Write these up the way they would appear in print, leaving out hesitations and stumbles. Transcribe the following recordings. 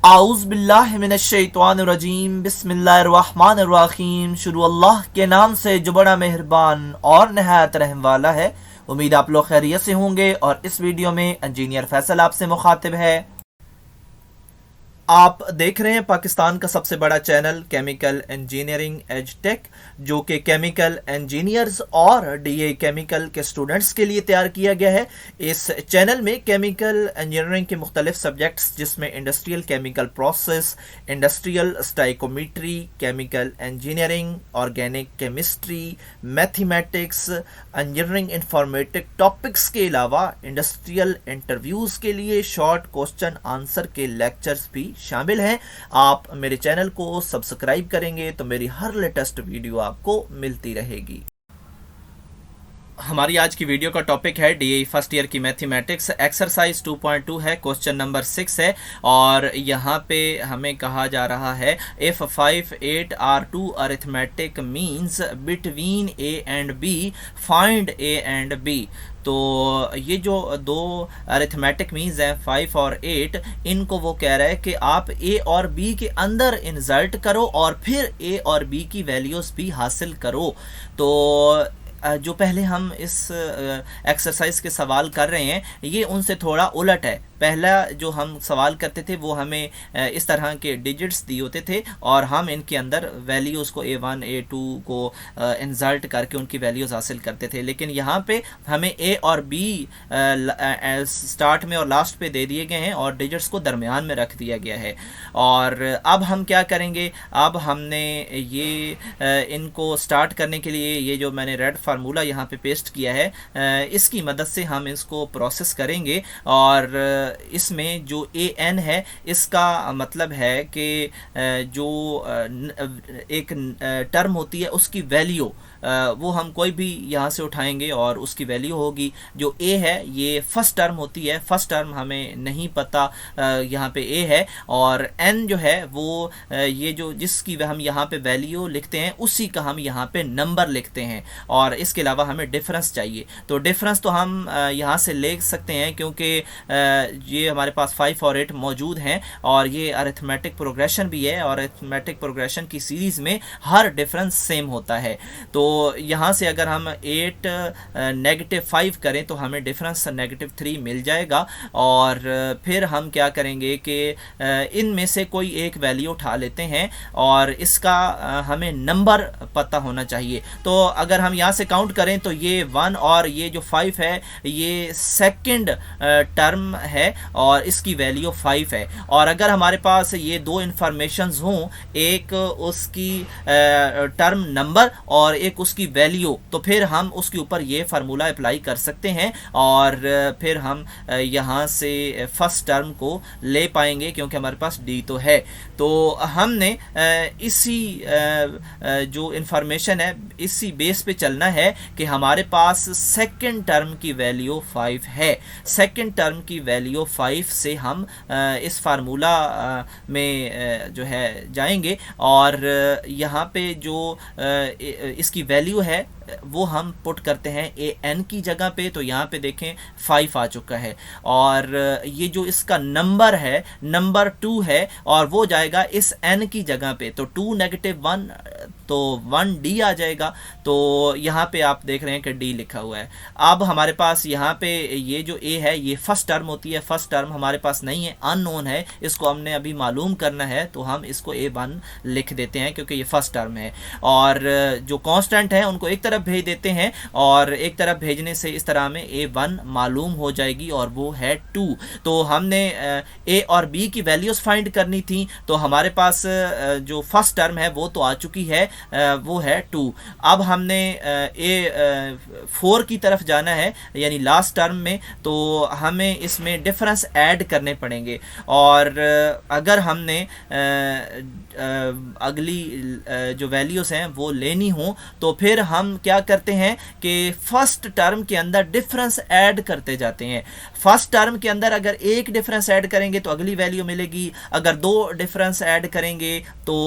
आऊज़ बिल्लाहि मिनश्शैतानिर्रजीम बिस्मिल्लाहिर्रहमानिर्रहीम। शुरू अल्लाह के नाम से जो बड़ा मेहरबान और नहायत रहम वाला है। उम्मीद आप लोग खैरियत से होंगे और इस वीडियो में इंजीनियर फैसल आपसे मुखातिब है। आप देख रहे हैं पाकिस्तान का सबसे बड़ा channel chemical engineering edge tech, जो कि केमिकल इंजीनियर्स और डीए केमिकल के स्टूडेंट्स के लिए तैयार किया गया है। इस चैनल में केमिकल इंजीनियरिंग के मुख्तलिफ सब्जेक्ट्स जिसमें industrial chemical process, industrial stoichiometry, chemical engineering, organic chemistry, mathematics, engineering informatic topics के अलावा इंडस्ट्रियल इंटरव्यूज़ के लिए शॉर्ट क्वेश्चन आंसर के लेक्चर्स भी शामिल हैं। आप मेरे चैनल को सब्सक्राइब करेंगे तो मेरी हर लेटेस्ट वीडियो आपको मिलती रहेगी। हमारी आज की वीडियो का टॉपिक है डीए फर्स्ट ईयर की मैथमेटिक्स, एक्सरसाइज 2.2 है, क्वेश्चन नंबर 6 है और यहाँ पे हमें कहा जा रहा है if 5, 8 are 2 arithmetic means between A and B, find A and B. तो ये जो दो अरिथमेटिक मीन्स हैं 5 और 8, इनको वो कह रहा है कि आप ए और बी के अंदर इंसर्ट करो और फिर ए और बी की वैल्यूज़ भी हासिल करो। तो जो पहले हम इस एक्सरसाइज के सवाल कर रहे हैं ये उनसे थोड़ा उलट है। पहला जो हम सवाल करते थे वो हमें इस तरह के डिजिट्स दिए होते थे और हम इनके अंदर वैल्यूज़ को A1 A2 को इंसर्ट करके उनकी वैल्यूज़ हासिल करते थे, लेकिन यहाँ पे हमें ए और बी स्टार्ट में और लास्ट पे दे दिए गए हैं और डिजिट्स को दरमियान में रख दिया गया है। और अब हम क्या करेंगे, अब हमने ये इनको स्टार्ट करने के लिए ये जो मैंने रेड फार्मूला यहाँ पे पेस्ट किया है इसकी मदद से हम इसको प्रोसेस करेंगे। और इसमें जो ए एन है इसका मतलब है कि जो एक टर्म होती है उसकी वैल्यू वो हम कोई भी यहाँ से उठाएंगे और उसकी वैल्यू होगी। जो ए है ये फर्स्ट टर्म होती है, फर्स्ट टर्म हमें नहीं पता यहाँ पे ए है, और एन जो है वो ये जो जिसकी हम यहाँ पे वैल्यू लिखते हैं उसी का हम यहाँ पे नंबर लिखते हैं। और इसके अलावा हमें डिफरेंस चाहिए, तो डिफरेंस तो हम यहाँ से ले सकते हैं क्योंकि ये हमारे पास 5 और 8 मौजूद हैं और ये अरिथमेटिक प्रोग्रेशन भी है और अरिथमेटिक प्रोग्रेशन की सीरीज़ में हर डिफरेंस सेम होता है। तो यहाँ से अगर हम 8 -5 करें तो हमें डिफरेंस -3 मिल जाएगा। और फिर हम क्या करेंगे कि इनमें से कोई एक वैल्यू उठा लेते हैं और इसका हमें नंबर पता होना चाहिए। तो अगर हम यहाँ से काउंट करें तो ये 1 और ये जो 5 है ये सेकंड टर्म है और इसकी वैल्यू 5 है। और अगर हमारे पास ये दो इंफॉर्मेशंस हों, एक उसकी टर्म नंबर और एक उसकी वैल्यू, तो फिर हम उसके ऊपर ये फार्मूला अप्लाई कर सकते हैं और फिर हम यहाँ से फर्स्ट टर्म को ले पाएंगे क्योंकि हमारे पास डी तो है। तो हमने इसी जो इंफॉर्मेशन है इसी बेस पे चलना है कि हमारे पास सेकंड टर्म की वैल्यू 5 है। सेकंड टर्म की वैल्यू 5 से हम इस फार्मूला में जो है जाएंगे और यहाँ पे जो इसकी वैल्यू है वो हम पुट करते हैं ए एन की जगह पे। तो यहाँ पे देखें 5 आ चुका है और ये जो इसका नंबर है नंबर 2 है और वो जाएगा इस एन की जगह पे, तो 2 -1 तो 1 डी आ जाएगा। तो यहाँ पे आप देख रहे हैं कि डी लिखा हुआ है। अब हमारे पास यहाँ पे ये जो ए है ये फर्स्ट टर्म होती है, फर्स्ट टर्म हमारे पास नहीं है, अननोन है, इसको हमने अभी मालूम करना है तो हम इसको A1 लिख देते हैं क्योंकि ये फर्स्ट टर्म है। और जो कांस्टेंट है उनको एक तरफ भेज देते हैं और एक तरफ भेजने से इस तरह में A1 मालूम हो जाएगी और वो है 2। तो हमने ए और बी की वैल्यूज फाइंड करनी थी, तो हमारे पास जो फर्स्ट टर्म है वो तो आ चुकी है, वो है 2। अब हमने A4 की तरफ जाना है यानी लास्ट टर्म में, तो हमें इसमें डिफरेंस ऐड करने पड़ेंगे। और अगर हमने अगली जो वैल्यूज़ हैं वो लेनी हो तो फिर हम क्या करते हैं कि फर्स्ट टर्म के अंदर डिफरेंस ऐड करते जाते हैं। फर्स्ट टर्म के अंदर अगर एक डिफरेंस ऐड करेंगे तो अगली वैल्यू मिलेगी, अगर 2 डिफरेंस ऐड करेंगे तो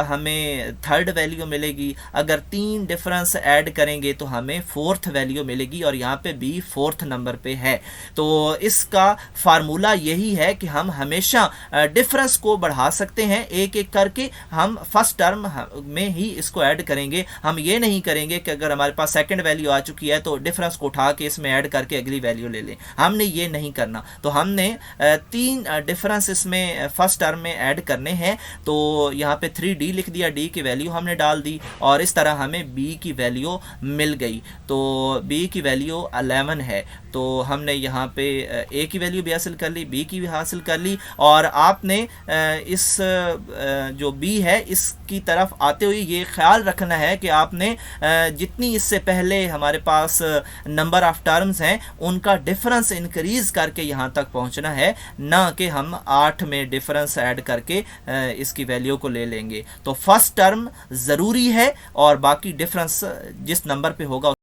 हमें थर्ड वैल्यू मिलेगी, अगर 3 डिफरेंस ऐड करेंगे तो हमें 4th वैल्यू मिलेगी और यहाँ पे b 4th नंबर पे है। तो इसका फार्मूला यही है कि हम हमेशा डिफरेंस को बढ़ा सकते हैं, एक एक करके हम फर्स्ट टर्म में ही इसको ऐड करेंगे। हम ये नहीं करेंगे कि अगर हमारे पास सेकंड वैल्यू आ चुकी है तो डिफरेंस को उठा के इसमें ऐड करके अगली वैल्यू ले लें, हमने ये नहीं करना। तो हमने 3 डिफरेंस इसमें फर्स्ट टर्म में ऐड करने हैं। तो यहाँ पे 3d लिख दिया, d की वैल्यू हमने डाल दी और इस तरह हमें b की वैल्यू मिल गई। तो b की वैल्यू 11 है। तो हमने यहाँ पे a की वैल्यू भी हासिल कर ली, b की भी हासिल कर ली और आपने इस जो b है इसकी तरफ आते हुए ये ख्याल रखना है कि आपने जितनी इससे पहले हमारे पास नंबर ऑफ टर्म्स हैं उनका डिफरेंस इंक्रीज करके यहाँ तक पहुँचना है, ना कि हम 8 में डिफरेंस ऐड करके इसकी वैल्यू को ले लेंगे। तो फर्स्ट टर्म ज़रूरी है और बाकी डिफरेंस जिस नंबर पे होगा